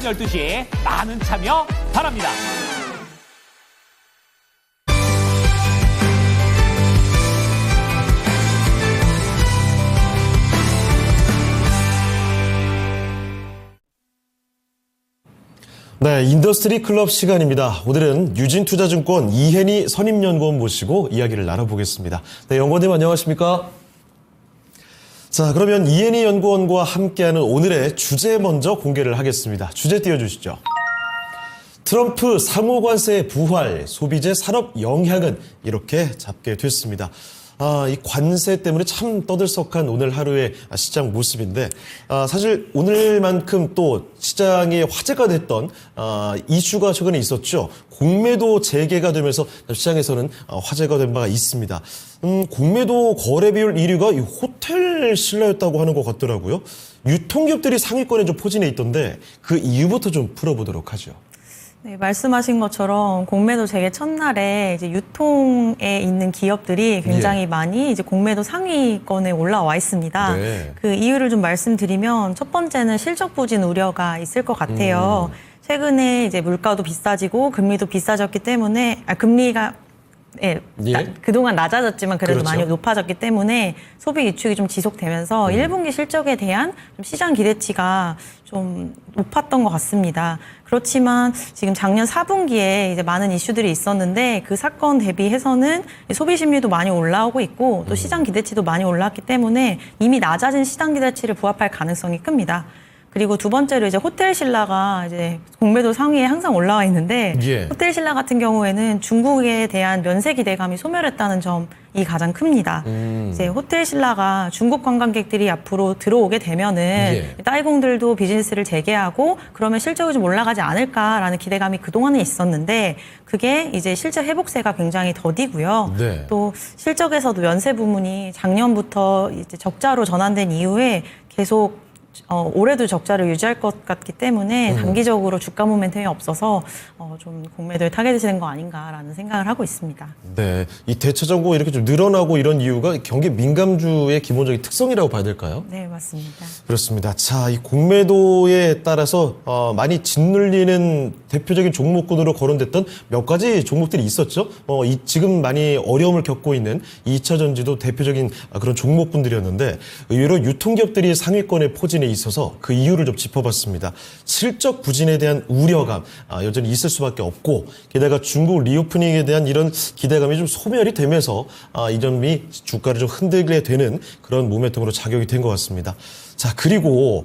12시에 많은 참여 바랍니다. 네, 인더스트리 클럽 시간입니다. 오늘은 유진투자증권 이혜니 선임연구원 모시고 이야기를 나눠보겠습니다. 네, 연구원님 안녕하십니까? 자, 그러면 이혜니 연구원과 함께하는 오늘의 주제 먼저 공개를 하겠습니다. 주제 띄워주시죠. 트럼프 상호관세의 부활, 소비재 산업 영향은 이렇게 잡게 됐습니다. 이 관세 때문에 참 떠들썩한 오늘 하루의 시장 모습인데, 사실 오늘만큼 또 시장에 화제가 됐던 이슈가 최근에 있었죠. 공매도 재개가 되면서 시장에서는 화제가 된 바가 있습니다. 공매도 거래 비율 1위가 이 호텔 신라였다고 하는 것 같더라고요. 유통기업들이 상위권에 좀 포진해 있던데 그 이유부터 좀 풀어보도록 하죠. 네, 말씀하신 것처럼 공매도 재개 첫날에 이제 유통에 있는 기업들이 굉장히 많이 이제 공매도 상위권에 올라와 있습니다. 네. 그 이유를 좀 말씀드리면 첫 번째는 실적 부진 우려가 있을 것 같아요. 최근에 이제 물가도 비싸지고 금리도 비싸졌기 때문에 금리가 그동안 낮아졌지만 그래도 그렇죠. 많이 높아졌기 때문에 소비 위축이 좀 지속되면서 1분기 실적에 대한 좀 시장 기대치가 좀 높았던 것 같습니다. 그렇지만 지금 작년 4분기에 이제 많은 이슈들이 있었는데 그 사건 대비해서는 소비 심리도 많이 올라오고 있고 또 시장 기대치도 많이 올라왔기 때문에 이미 낮아진 시장 기대치를 부합할 가능성이 큽니다. 그리고 두 번째로 이제 호텔 신라가 이제 공매도 상위에 항상 올라와 있는데 호텔 신라 같은 경우에는 중국에 대한 면세 기대감이 소멸했다는 점이 가장 큽니다. 이제 호텔 신라가 중국 관광객들이 앞으로 들어오게 되면은 따이공들도 비즈니스를 재개하고 그러면 실적이 좀 올라가지 않을까라는 기대감이 그동안에 있었는데 그게 이제 실제 회복세가 굉장히 더디고요. 또 실적에서도 면세 부문이 작년부터 이제 적자로 전환된 이후에 계속 올해도 적자를 유지할 것 같기 때문에 단기적으로 주가 모멘텀이 없어서 좀 공매도에 타겟되는 거 아닌가라는 생각을 하고 있습니다. 네, 이 대체 정보가 이렇게 좀 늘어나고 이런 이유가 경기 민감주의 기본적인 특성이라고 봐야 될까요? 네, 맞습니다. 그렇습니다. 자, 이 공매도에 따라서 많이 짓눌리는 대표적인 종목군으로 거론됐던 몇 가지 종목들이 있었죠. 지금 많이 어려움을 겪고 있는 2차 전지도 대표적인 그런 종목군들이었는데 의외로 유통기업들이 상위권에 포진해 있어서 그 이유를 좀 짚어봤습니다. 실적 부진에 대한 우려감 여전히 있을 수밖에 없고 게다가 중국 리오프닝에 대한 이런 기대감이 좀 소멸이 되면서 이 점이 주가를 좀 흔들게 되는 그런 모멘텀으로 작용이 된 것 같습니다. 자, 그리고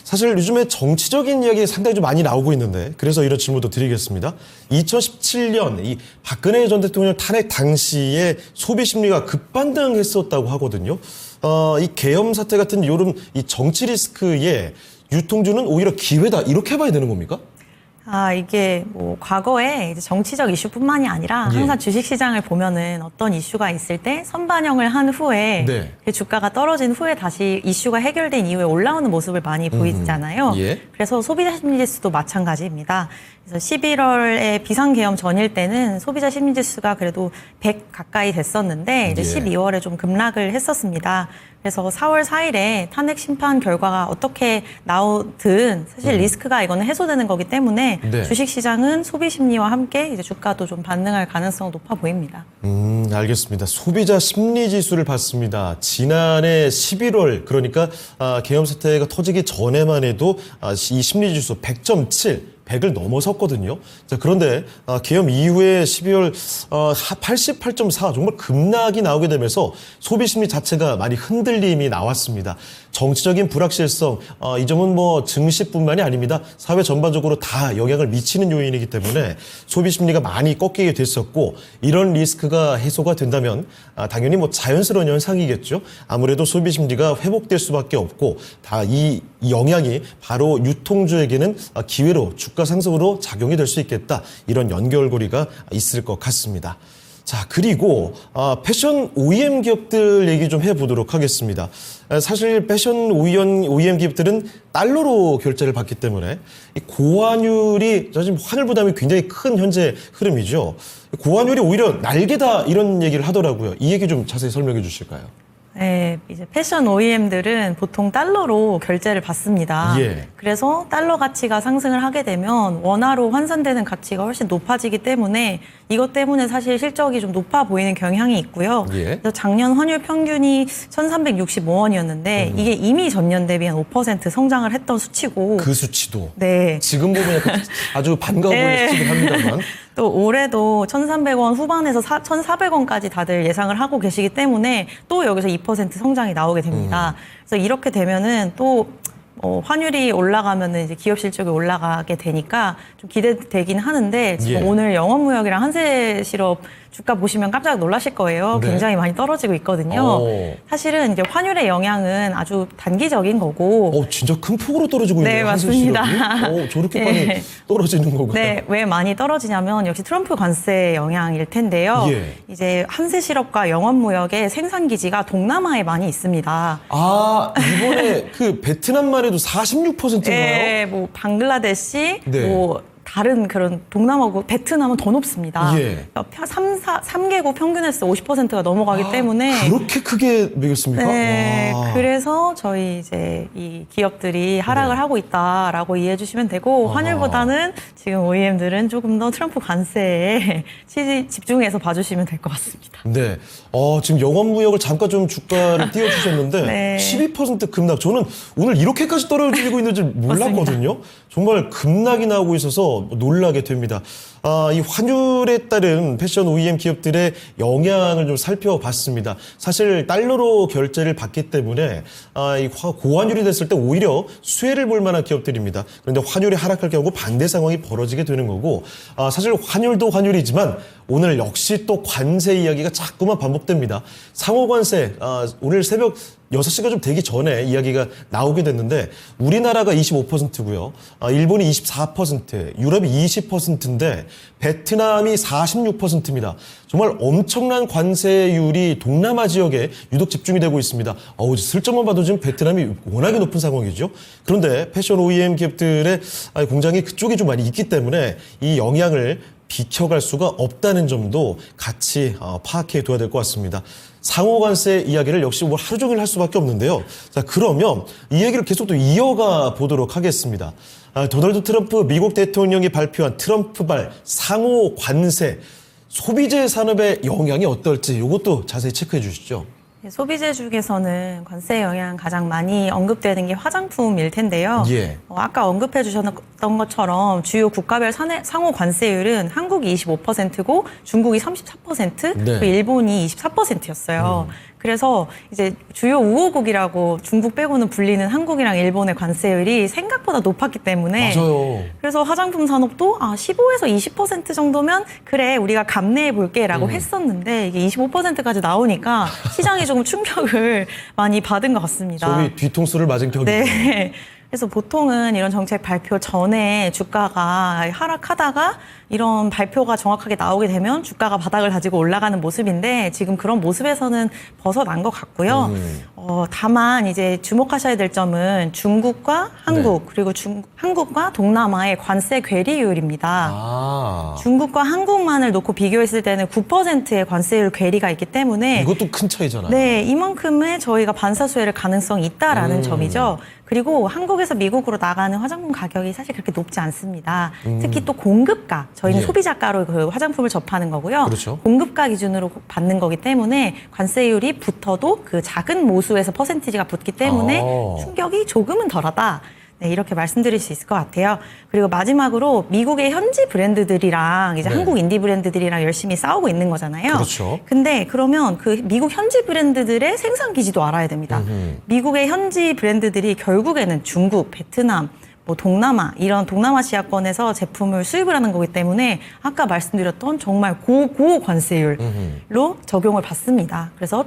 사실 요즘에 정치적인 이야기 상당히 좀 많이 나오고 있는데 그래서 이런 질문도 드리겠습니다. 2017년 이 박근혜 전 대통령 탄핵 당시에 소비 심리가 급반등했었다고 하거든요. 이 계엄 사태 같은 요런 이 정치 리스크에 유통주는 오히려 기회다 이렇게 봐야 되는 겁니까? 이게 뭐 과거에 이제 정치적 이슈뿐만이 아니라 항상 주식시장을 보면은 어떤 이슈가 있을 때 선반영을 한 후에 그 주가가 떨어진 후에 다시 이슈가 해결된 이후에 올라오는 모습을 많이 보이잖아요. 그래서 소비자 심리지수도 마찬가지입니다. 그래서 11월에 비상계엄 전일 때는 소비자 심리지수가 그래도 100 가까이 됐었는데 이제 12월에 좀 급락을 했었습니다. 그래서 4월 4일에 탄핵 심판 결과가 어떻게 나오든 사실 리스크가 이거는 해소되는 거기 때문에 주식시장은 소비 심리와 함께 이제 주가도 좀 반등할 가능성이 높아 보입니다. 알겠습니다. 소비자 심리 지수를 봤습니다. 지난해 11월 그러니까 계엄 사태가 터지기 전에만 해도 이 심리 지수 100.7 100을 넘어섰거든요. 자, 그런데 계엄 이후에 12월 88.4 정말 급락이 나오게 되면서 소비 심리 자체가 많이 흔들림이 나왔습니다. 정치적인 불확실성, 이 점은 뭐 증시뿐만이 아닙니다. 사회 전반적으로 다 영향을 미치는 요인이기 때문에 소비 심리가 많이 꺾이게 됐었고 이런 리스크가 해소가 된다면 당연히 뭐 자연스러운 현상이겠죠. 아무래도 소비 심리가 회복될 수밖에 없고 다 이 영향이 바로 유통주에게는 기회로 주가 상승으로 작용이 될 수 있겠다. 이런 연결고리가 있을 것 같습니다. 자, 그리고 패션 OEM 기업들 얘기 좀 해보도록 하겠습니다. 사실 패션 OEM 기업들은 달러로 결제를 받기 때문에 고환율이 사실 환율 부담이 굉장히 큰 현재 흐름이죠. 고환율이 오히려 날개다 이런 얘기를 하더라고요. 이 얘기 좀 자세히 설명해 주실까요? 네, 이제 패션 OEM들은 보통 달러로 결제를 받습니다. 예. 그래서 달러 가치가 상승을 하게 되면 원화로 환산되는 가치가 훨씬 높아지기 때문에 이것 때문에 사실 실적이 좀 높아 보이는 경향이 있고요. 예. 그래서 작년 환율 평균이 1,365원이었는데 이게 이미 전년 대비 한 5% 성장을 했던 수치고 그 수치도. 네. 지금 보면 약간 아주 반가워 보이는 네. 수치긴 합니다만. 또 올해도 1,300원 후반에서 1,400원까지 다들 예상을 하고 계시기 때문에 또 여기서 2% 성장이 나오게 됩니다. 그래서 이렇게 되면은 또 환율이 올라가면은 이제 기업 실적이 올라가게 되니까 좀 기대되긴 하는데 지금 예. 오늘 영업무역이랑 한세실업 주가 보시면 깜짝 놀라실 거예요. 네. 굉장히 많이 떨어지고 있거든요. 오. 사실은 이제 환율의 영향은 아주 단기적인 거고 진짜 큰 폭으로 떨어지고 네, 있네요. 맞습니다. 한세실업이. 저렇게 네. 많이 떨어지는 거구나. 네, 왜 많이 떨어지냐면 역시 트럼프 관세 영향일 텐데요. 예. 이제 한세실업과 영업무역의 생산 기지가 동남아에 많이 있습니다. 이번에 그 베트남만 해도 46%인가요? 네, 뭐 방글라데시, 네. 뭐 다른 그런 동남아국 베트남은 더 높습니다. 예. 3개국 평균에서 50%가 넘어가기 때문에 그렇게 크게 매겼습니까? 네, 와. 그래서 저희 이제 이 기업들이 하락을 하고 있다라고 이해해 주시면 되고 환율보다는 지금 OEM들은 조금 더 트럼프 관세에 집중해서 봐주시면 될 것 같습니다. 네. 지금 영업무역을 잠깐 좀 주가를 띄워주셨는데 네. 12% 급락. 저는 오늘 이렇게까지 떨어지고 있는 줄 몰랐거든요. 정말 급락이 나오고 있어서 놀라게 됩니다. 이 환율에 따른 패션 OEM 기업들의 영향을 좀 살펴봤습니다. 사실 달러로 결제를 받기 때문에 이 고환율이 됐을 때 오히려 수혜를 볼 만한 기업들입니다. 그런데 환율이 하락할 경우 반대 상황이 벌어지게 되는 거고 사실 환율도 환율이지만 오늘 역시 또 관세 이야기가 자꾸만 반복됩니다. 상호관세 오늘 새벽 6시가 좀 되기 전에 이야기가 나오게 됐는데 우리나라가 25%고요. 일본이 24%, 유럽이 20%인데 베트남이 46%입니다. 정말 엄청난 관세율이 동남아 지역에 유독 집중이 되고 있습니다. 슬쩍만 봐도 지금 베트남이 워낙에 높은 상황이죠. 그런데 패션 OEM 기업들의 공장이 그쪽에 좀 많이 있기 때문에 이 영향을 비켜갈 수가 없다는 점도 같이 파악해 둬야 될 것 같습니다. 상호관세 이야기를 역시 하루 종일 할 수밖에 없는데요. 자, 그러면 이 얘기를 계속 또 이어가 보도록 하겠습니다. 도널드 트럼프 미국 대통령이 발표한 트럼프발 상호관세, 소비재 산업의 영향이 어떨지 이것도 자세히 체크해 주시죠. 소비재 중에서는 관세 영향 가장 많이 언급되는 게 화장품일 텐데요. 예. 아까 언급해 주셨던 것처럼 주요 국가별 상호 관세율은 한국이 25%고 중국이 34%, 네. 그리고 일본이 24%였어요. 그래서 이제 주요 우호국이라고 중국 빼고는 불리는 한국이랑 일본의 관세율이 생각보다 높았기 때문에 맞아요. 그래서 화장품 산업도 15에서 20% 정도면 그래 우리가 감내해 볼게라고 했었는데 이게 25%까지 나오니까 시장이 조금 충격을 많이 받은 것 같습니다. 소위 뒤통수를 맞은 격이죠. 네. 그래서 보통은 이런 정책 발표 전에 주가가 하락하다가 이런 발표가 정확하게 나오게 되면 주가가 바닥을 다지고 올라가는 모습인데 지금 그런 모습에서는 벗어난 것 같고요. 다만 이제 주목하셔야 될 점은 중국과 한국 그리고 한국과 동남아의 관세 괴리율입니다. 중국과 한국만을 놓고 비교했을 때는 9%의 관세율 괴리가 있기 때문에 이것도 큰 차이잖아요. 네, 이만큼의 저희가 반사수혜를 가능성이 있다라는 점이죠. 그리고 한국에서 미국으로 나가는 화장품 가격이 사실 그렇게 높지 않습니다. 특히 또 공급가, 저희는 예. 소비자가로 그 화장품을 접하는 거고요. 그렇죠. 공급가 기준으로 받는 거기 때문에 관세율이 붙어도 그 작은 모수에서 퍼센티지가 붙기 때문에 충격이 조금은 덜하다. 네, 이렇게 말씀드릴 수 있을 것 같아요. 그리고 마지막으로 미국의 현지 브랜드들이랑 이제 네. 한국 인디 브랜드들이랑 열심히 싸우고 있는 거잖아요. 그렇죠. 근데 그러면 그 미국 현지 브랜드들의 생산 기지도 알아야 됩니다. 미국의 현지 브랜드들이 결국에는 중국, 베트남, 뭐 동남아 이런 동남아시아권에서 제품을 수입을 하는 거기 때문에 아까 말씀드렸던 정말 고 관세율로 적용을 받습니다. 그래서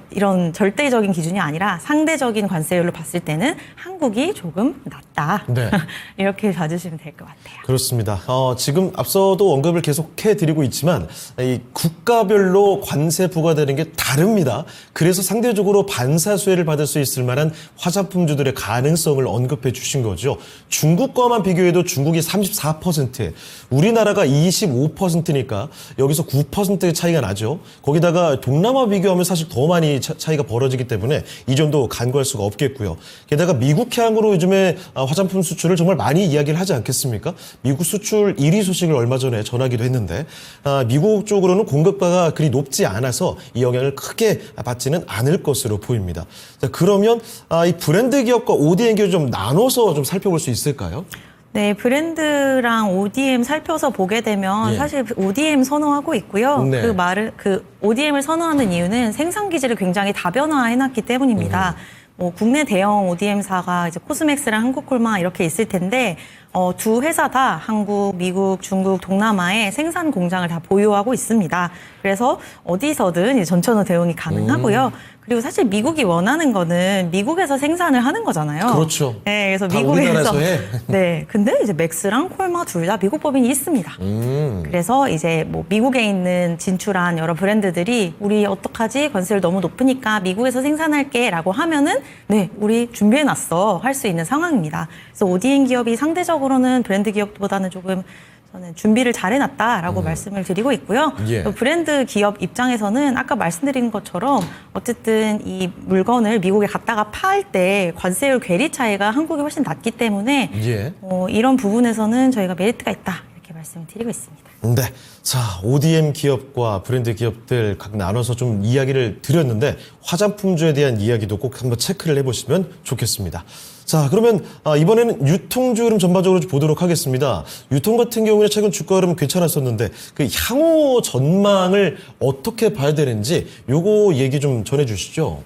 이런 절대적인 기준이 아니라 상대적인 관세율로 봤을 때는 한국이 조금 낫다. 네. 이렇게 봐주시면 될 것 같아요. 그렇습니다. 지금 앞서도 언급을 계속해 드리고 있지만 이 국가별로 관세 부과되는 게 다릅니다. 그래서 상대적으로 반사수혜를 받을 수 있을 만한 화장품주들의 가능성을 언급해 주신 거죠. 중국과만 비교해도 중국이 34%, 우리나라가 25%니까 여기서 9%의 차이가 나죠. 거기다가 동남아 비교하면 사실 더 많이 차이가 벌어지기 때문에 이 점도 간과할 수가 없겠고요. 게다가 미국 향으로 요즘에 화장품 수출을 정말 많이 이야기를 하지 않겠습니까? 미국 수출 1위 소식을 얼마 전에 전하기도 했는데 미국 쪽으로는 공급가가 그리 높지 않아서 이 영향을 크게 받지는 않을 것으로 보입니다. 자, 그러면 이 브랜드 기업과 ODM 기업 좀 나눠서 좀 살펴볼 수 있을까요? 네, 브랜드랑 ODM 살펴서 보게 되면 예. 사실 ODM 선호하고 있고요. 네. 그 ODM을 선호하는 이유는 생산 기지를 굉장히 다변화해놨기 때문입니다. 뭐 국내 대형 ODM사가 이제 코스맥스랑 한국콜마 이렇게 있을 텐데 두 회사 다 한국, 미국, 중국, 동남아에 생산 공장을 다 보유하고 있습니다. 그래서 어디서든 이제 전천후 대응이 가능하고요. 그리고 사실 미국이 원하는 거는 미국에서 생산을 하는 거잖아요. 그렇죠. 네, 그래서 다 미국에서 우리나라에서 해. 네, 근데 이제 맥스랑 콜마 둘 다 미국 법인이 있습니다. 그래서 이제 뭐 미국에 있는 진출한 여러 브랜드들이 우리 어떡하지? 관세율 너무 높으니까 미국에서 생산할게라고 하면은 네, 우리 준비해놨어 할 수 있는 상황입니다. 그래서 ODM 기업이 상대적으로는 브랜드 기업보다는 조금 저는 준비를 잘 해놨다라고 말씀을 드리고 있고요. 예. 또 브랜드 기업 입장에서는 아까 말씀드린 것처럼 어쨌든 이 물건을 미국에 갖다가 팔 때 관세율 괴리 차이가 한국이 훨씬 낮기 때문에 예. 이런 부분에서는 저희가 메리트가 있다 이렇게 말씀을 드리고 있습니다. 네. 자, ODM 기업과 브랜드 기업들 각 나눠서 좀 이야기를 드렸는데 화장품주에 대한 이야기도 꼭 한번 체크를 해보시면 좋겠습니다. 자, 그러면 이번에는 유통주 흐름 전반적으로 좀 보도록 하겠습니다. 유통 같은 경우에 최근 주가 흐름 괜찮았었는데 그 향후 전망을 어떻게 봐야 되는지 요거 얘기 좀 전해주시죠.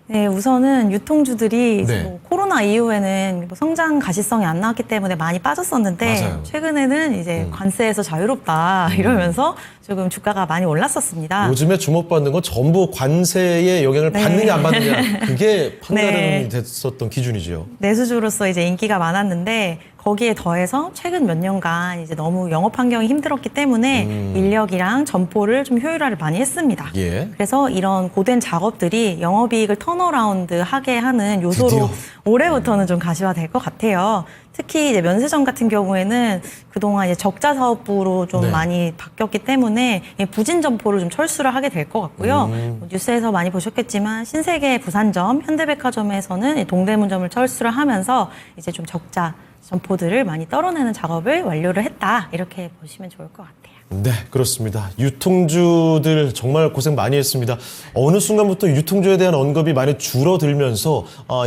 네, 우선은 유통주들이 이제 네. 뭐 코로나 이후에는 뭐 성장 가시성이 안 나왔기 때문에 많이 빠졌었는데 맞아요. 최근에는 이제 관세에서 자유롭다 이러면서 조금 주가가 많이 올랐었습니다. 요즘에 주목받는 건 전부 관세의 영향을 네. 받느냐 안 받느냐 그게 판단이 네. 됐었던 기준이죠. 내수주로서 이제 인기가 많았는데 거기에 더해서 최근 몇 년간 이제 너무 영업 환경이 힘들었기 때문에 인력이랑 점포를 좀 효율화를 많이 했습니다. 예. 그래서 이런 고된 작업들이 영업이익을 턴어라운드 하게 하는 요소로 드디어. 올해부터는 좀 가시화될 것 같아요. 특히 이제 면세점 같은 경우에는 그동안 이제 적자 사업부로 좀 네. 많이 바뀌었기 때문에 부진 점포를 좀 철수를 하게 될 것 같고요. 뭐 뉴스에서 많이 보셨겠지만 신세계 부산점, 현대백화점에서는 동대문점을 철수를 하면서 이제 좀 적자 점포들을 많이 떨어내는 작업을 완료를 했다. 이렇게 보시면 좋을 것 같아요. 네, 그렇습니다. 유통주들 정말 고생 많이 했습니다. 어느 순간부터 유통주에 대한 언급이 많이 줄어들면서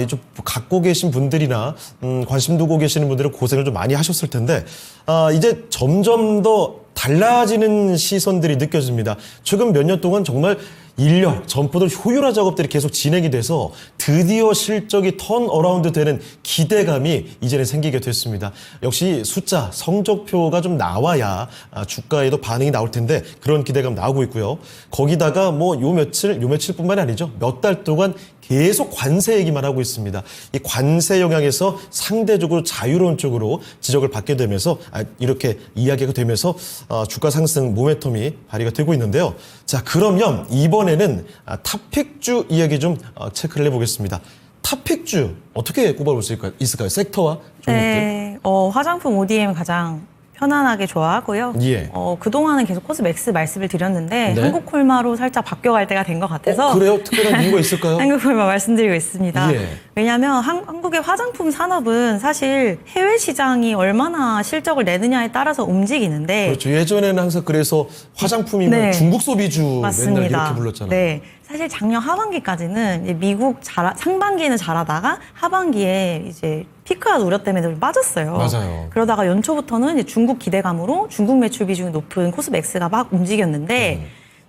좀 갖고 계신 분들이나 관심 두고 계시는 분들은 고생을 좀 많이 하셨을 텐데 이제 점점 더 달라지는 시선들이 느껴집니다. 최근 몇 년 동안 정말 인력, 점포들 효율화 작업들이 계속 진행이 돼서 드디어 실적이 턴어라운드 되는 기대감이 이제는 생기게 됐습니다. 역시 숫자, 성적표가 좀 나와야 주가에도 반응이 나올 텐데 그런 기대감 나오고 있고요. 거기다가 뭐 요 며칠뿐만이 아니죠. 몇 달 동안 계속 관세 얘기만 하고 있습니다. 이 관세 영향에서 상대적으로 자유로운 쪽으로 지적을 받게 되면서 이렇게 이야기가 되면서 주가 상승 모멘텀이 발휘가 되고 있는데요. 자, 그러면 이번에는 탑픽주 이야기 좀 체크를 해보겠습니다. 탑픽주 어떻게 꼽아볼 수 있을까요? 섹터와 종목들. 네, 화장품 ODM 가장 편안하게 좋아하고요. 예. 그동안은 계속 코스맥스 말씀을 드렸는데 네. 한국콜마로 살짝 바뀌어갈 때가 된 것 같아서 그래요? 특별한 이유가 있을까요? 한국콜마 말씀드리고 있습니다. 예. 왜냐하면 한국의 화장품 산업은 사실 해외 시장이 얼마나 실적을 내느냐에 따라서 움직이는데 그렇죠. 예전에는 항상 그래서 화장품이면 네. 중국 소비주 맨날 맞습니다. 이렇게 불렀잖아요. 네. 사실 작년 하반기까지는 이제 미국 상반기에는 잘하다가 하반기에 이제 피크가 우려 때문에 좀 빠졌어요. 맞아요. 그러다가 연초부터는 이제 중국 기대감으로 중국 매출 비중이 높은 코스맥스가 막 움직였는데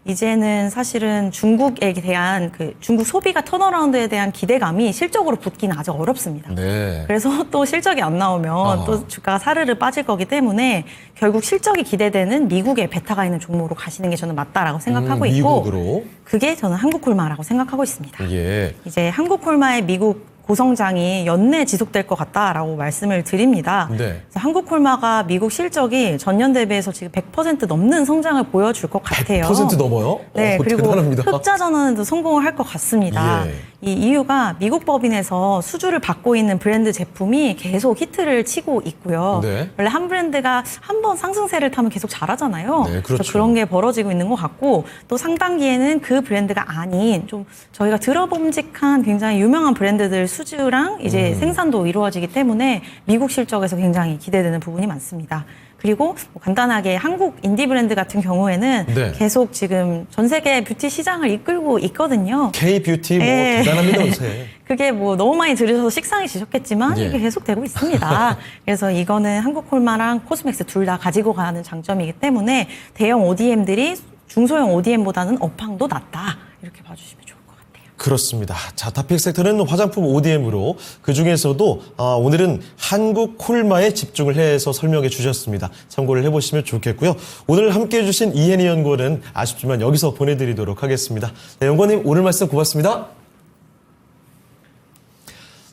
이제는 사실은 중국에 대한 중국 소비가 턴어라운드에 대한 기대감이 실적으로 붙기는 아직 어렵습니다. 네. 그래서 또 실적이 안 나오면 또 주가가 사르르 빠질 거기 때문에 결국 실적이 기대되는 미국에 베타가 있는 종목으로 가시는 게 저는 맞다라고 생각하고 있고 미국으로. 그게 저는 한국콜마라고 생각하고 있습니다. 예. 이제 한국콜마의 미국 고성장이 연내 지속될 것 같다라고 말씀을 드립니다. 네. 그래서 한국콜마가 미국 실적이 전년 대비해서 지금 100% 넘는 성장을 보여줄 것 같아요. 100% 넘어요? 네, 그리고 대단합니다. 흑자 전환에도 성공을 할 것 같습니다. 예. 이 이유가 미국 법인에서 수주를 받고 있는 브랜드 제품이 계속 히트를 치고 있고요. 네. 원래 한 브랜드가 한 번 상승세를 타면 계속 잘하잖아요. 네, 그렇죠. 그래서 그런 게 벌어지고 있는 것 같고 또 상반기에는 그 브랜드가 아닌 좀 저희가 들어봄직한 굉장히 유명한 브랜드들 수주랑 이제 생산도 이루어지기 때문에 미국 실적에서 굉장히 기대되는 부분이 많습니다. 그리고 뭐 간단하게 한국 인디 브랜드 같은 경우에는 네. 계속 지금 전 세계 뷰티 시장을 이끌고 있거든요. K-뷰티 뭐 네. 대단합니다, 요새. 그게 뭐 너무 많이 들으셔서 식상해지셨겠지만 예. 이게 계속되고 있습니다. 그래서 이거는 한국콜마랑 코스맥스 둘 다 가지고 가는 장점이기 때문에 대형 ODM들이 중소형 ODM보다는 업황도 낮다. 이렇게 봐주시면 좋을 것 같아요. 그렇습니다. 자, 다픽 섹터는 화장품 ODM으로 그중에서도 오늘은 한국 콜마에 집중을 해서 설명해 주셨습니다. 참고를 해보시면 좋겠고요. 오늘 함께해 주신 이혜니 연구원은 아쉽지만 여기서 보내드리도록 하겠습니다. 네, 연구원님 오늘 말씀 고맙습니다.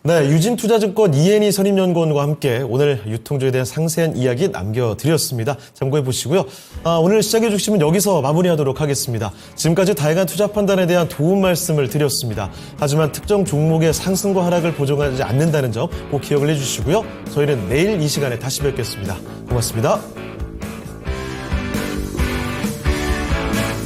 네, 유진투자증권 이혜니 선임연구원과 함께 오늘 유통주에 대한 상세한 이야기 남겨드렸습니다. 참고해 보시고요. 오늘 시작해 주시면 여기서 마무리하도록 하겠습니다. 지금까지 다양한 투자 판단에 대한 도움 말씀을 드렸습니다. 하지만 특정 종목의 상승과 하락을 보장하지 않는다는 점 꼭 기억을 해주시고요. 저희는 내일 이 시간에 다시 뵙겠습니다. 고맙습니다.